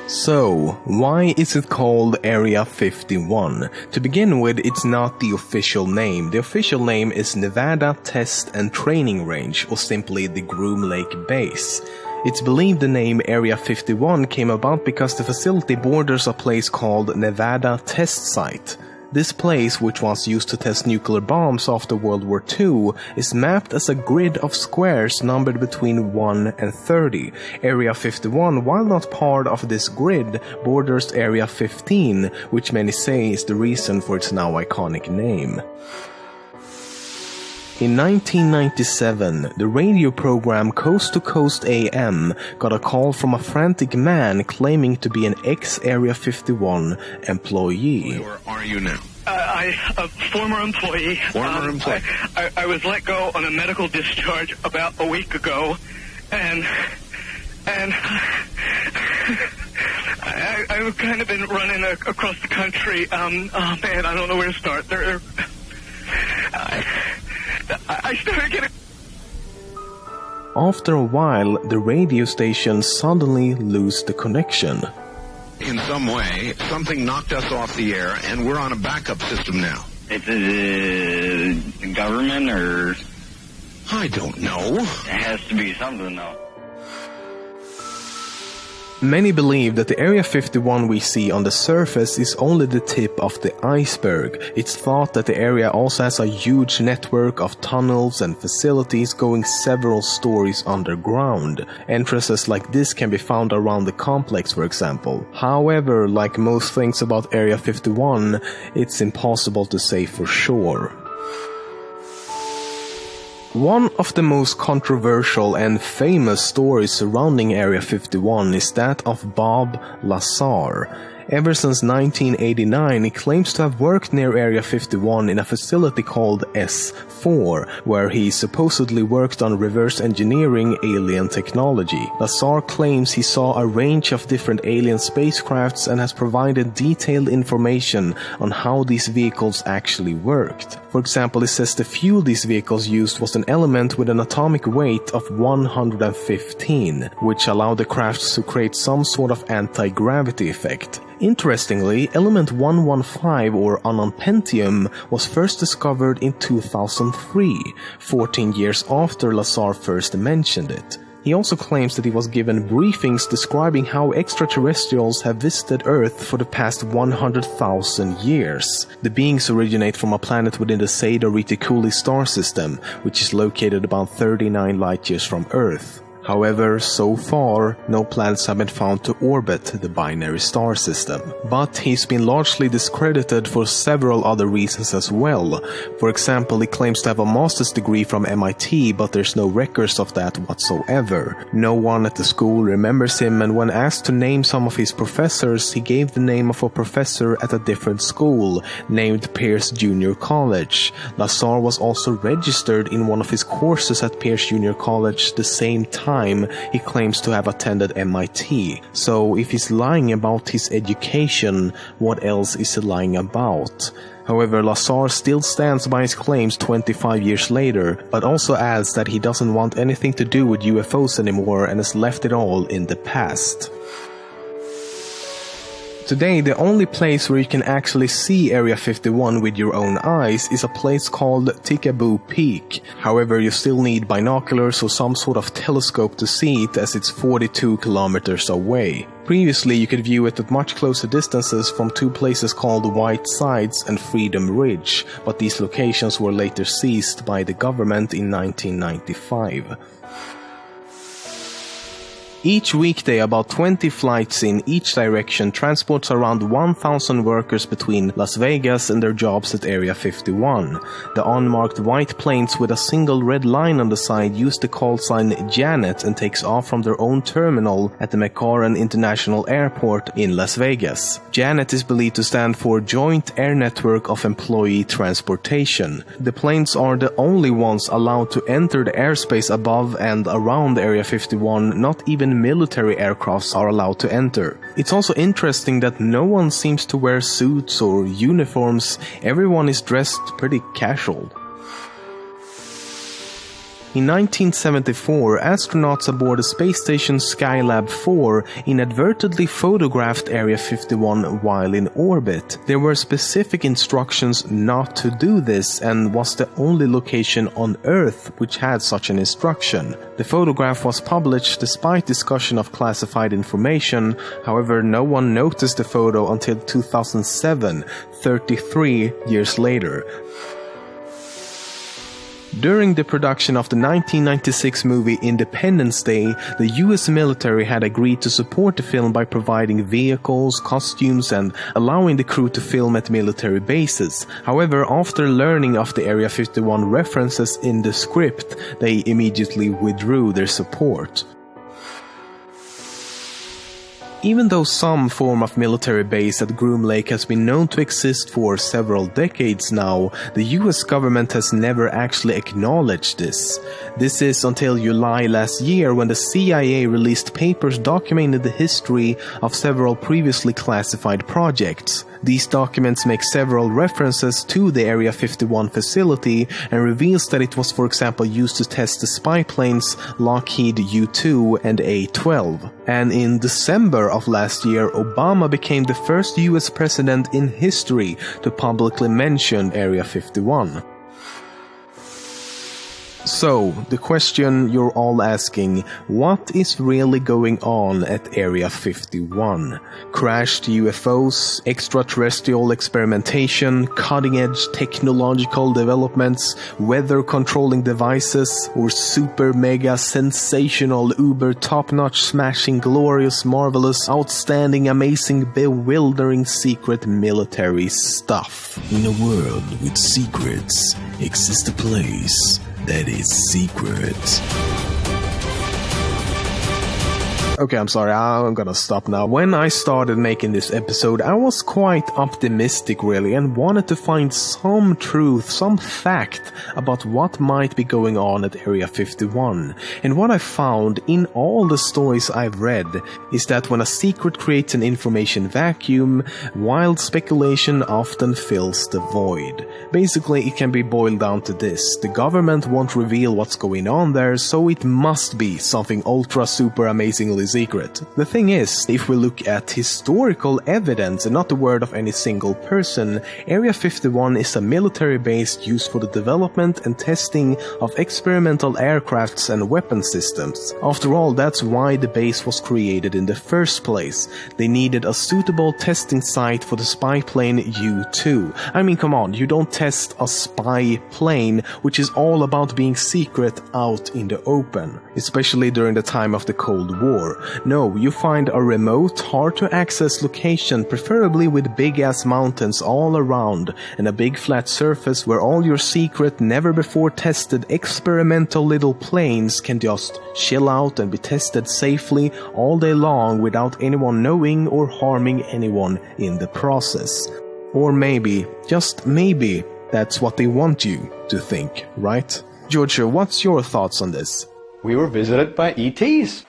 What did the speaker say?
So, why is it called Area 51? To begin with, it's not the official name. The official name is Nevada Test and Training Range, or simply the Groom Lake Base. It's believed the name Area 51 came about because the facility borders a place called Nevada Test Site. This place, which was used to test nuclear bombs after World War II, is mapped as a grid of squares numbered between 1 and 30. Area 51, while not part of this grid, borders Area 15, which many say is the reason for its now iconic name. In 1997, the radio program Coast to Coast AM got a call from a frantic man claiming to be an ex-Area 51 employee. Where are you now? A former employee. Former employee. I was let go on a medical discharge about a week ago, and I've kind of been running across the country. Oh man, I don't know where to start. I started getting... After a while, the radio station suddenly lost the connection. In some way, something knocked us off the air, and we're on a backup system now. It's the government, or... I don't know. It has to be something, though. Many believe that the Area 51 we see on the surface is only the tip of the iceberg. It's thought that the area also has a huge network of tunnels and facilities going several stories underground. Entrances like this can be found around the complex, for example. However, like most things about Area 51, it's impossible to say for sure. One of the most controversial and famous stories surrounding Area 51 is that of Bob Lazar. Ever since 1989, he claims to have worked near Area 51 in a facility called S4, where he supposedly worked on reverse engineering alien technology. Lazar claims he saw a range of different alien spacecrafts and has provided detailed information on how these vehicles actually worked. For example, he says the fuel these vehicles used was an element with an atomic weight of 115, which allowed the crafts to create some sort of anti-gravity effect. Interestingly, element 115 or ununpentium was first discovered in 2003, 14 years after Lazar first mentioned it. He also claims that he was given briefings describing how extraterrestrials have visited Earth for the past 100,000 years. The beings originate from a planet within the Zeta Reticuli star system, which is located about 39 light-years from Earth. However, so far, no planets have been found to orbit the binary star system. But he's been largely discredited for several other reasons as well. For example, he claims to have a master's degree from MIT, but there's no records of that whatsoever. No one at the school remembers him, and when asked to name some of his professors, he gave the name of a professor at a different school, named Pierce Junior College. Lazar was also registered in one of his courses at Pierce Junior College the same time he claims to have attended MIT. So if he's lying about his education, what else is he lying about? However, Lazar still stands by his claims 25 years later, but also adds that he doesn't want anything to do with UFOs anymore and has left it all in the past. Today, the only place where you can actually see Area 51 with your own eyes is a place called Tikaboo Peak. However, you still need binoculars or some sort of telescope to see it, as it's 42 kilometers away. Previously, you could view it at much closer distances from two places called White Sides and Freedom Ridge, but these locations were later seized by the government in 1995. Each weekday, about 20 flights in each direction transports around 1,000 workers between Las Vegas and their jobs at Area 51. The unmarked white planes with a single red line on the side use the call sign Janet and takes off from their own terminal at the McCarran International Airport in Las Vegas. Janet is believed to stand for Joint Air Network of Employee Transportation. The planes are the only ones allowed to enter the airspace above and around Area 51. Not even military aircrafts are allowed to enter. It's also interesting that no one seems to wear suits or uniforms. Everyone is dressed pretty casual. In 1974, astronauts aboard the space station Skylab 4 inadvertently photographed Area 51 while in orbit. There were specific instructions not to do this and was the only location on Earth which had such an instruction. The photograph was published despite discussion of classified information. However, no one noticed the photo until 2007, 33 years later. During the production of the 1996 movie Independence Day, the US military had agreed to support the film by providing vehicles, costumes, and allowing the crew to film at military bases. However, after learning of the Area 51 references in the script, they immediately withdrew their support. Even though some form of military base at Groom Lake has been known to exist for several decades now, the US government has never actually acknowledged this. This is until July last year when the CIA released papers documenting the history of several previously classified projects. These documents make several references to the Area 51 facility and reveals that it was, for example, used to test the spy planes Lockheed U-2 and A-12. And in December of last year, Obama became the first US president in history to publicly mention Area 51. So, the question you're all asking, what is really going on at Area 51? Crashed UFOs, extraterrestrial experimentation, cutting-edge technological developments, weather-controlling devices, or super mega sensational uber top-notch smashing glorious marvelous outstanding amazing bewildering secret military stuff? In a world with secrets, exists a place that is secret. Okay, I'm sorry, I'm gonna stop now. When I started making this episode, I was quite optimistic really and wanted to find some truth, some fact about what might be going on at Area 51. And what I found in all the stories I've read is that when a secret creates an information vacuum, wild speculation often fills the void. Basically, it can be boiled down to this: the government won't reveal what's going on there, so it must be something ultra super amazingly secret. The thing is, if we look at historical evidence and not the word of any single person, Area 51 is a military base used for the development and testing of experimental aircrafts and weapon systems. After all, that's why the base was created in the first place. They needed a suitable testing site for the spy plane U-2. I mean, come on, you don't test a spy plane, which is all about being secret, out in the open, especially during the time of the Cold War. No, you find a remote, hard-to-access location, preferably with big-ass mountains all around, and a big flat surface where all your secret, never-before-tested experimental little planes can just chill out and be tested safely all day long without anyone knowing or harming anyone in the process. Or maybe, just maybe, that's what they want you to think, right? Giorgio, what's your thoughts on this? We were visited by ETs.